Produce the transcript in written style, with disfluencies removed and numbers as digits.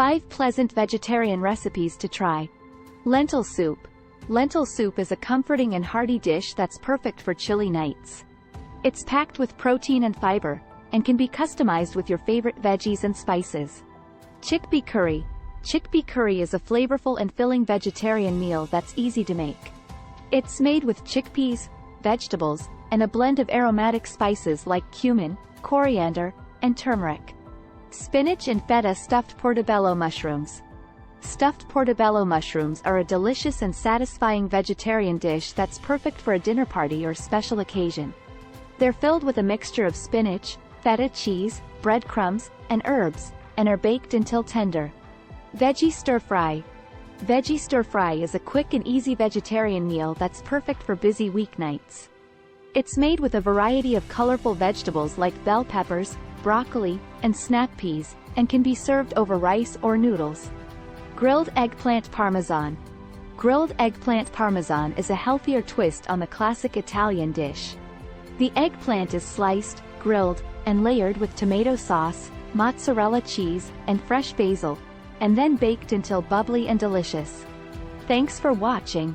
5 pleasant vegetarian recipes to try. Lentil soup. Lentil soup is a comforting and hearty dish that's perfect for chilly nights. It's packed with protein and fiber, and can be customized with your favorite veggies and spices. Chickpea curry. Chickpea curry is a flavorful and filling vegetarian meal that's easy to make. It's made with chickpeas, vegetables, and a blend of aromatic spices like cumin, coriander, and turmeric. Spinach and feta stuffed portobello mushrooms. Stuffed portobello mushrooms are a delicious and satisfying vegetarian dish that's perfect for a dinner party or special occasion. They're filled with a mixture of spinach, feta cheese, breadcrumbs, and herbs, and are baked until tender. Veggie stir-fry. Veggie stir-fry is a quick and easy vegetarian meal that's perfect for busy weeknights. It's made with a variety of colorful vegetables like bell peppers, broccoli, and snap peas, and can be served over rice or noodles. Grilled eggplant parmesan. Grilled eggplant parmesan is a healthier twist on the classic Italian dish. The eggplant is sliced, grilled, and layered with tomato sauce, mozzarella cheese, and fresh basil, and then baked until bubbly and delicious. Thanks for watching.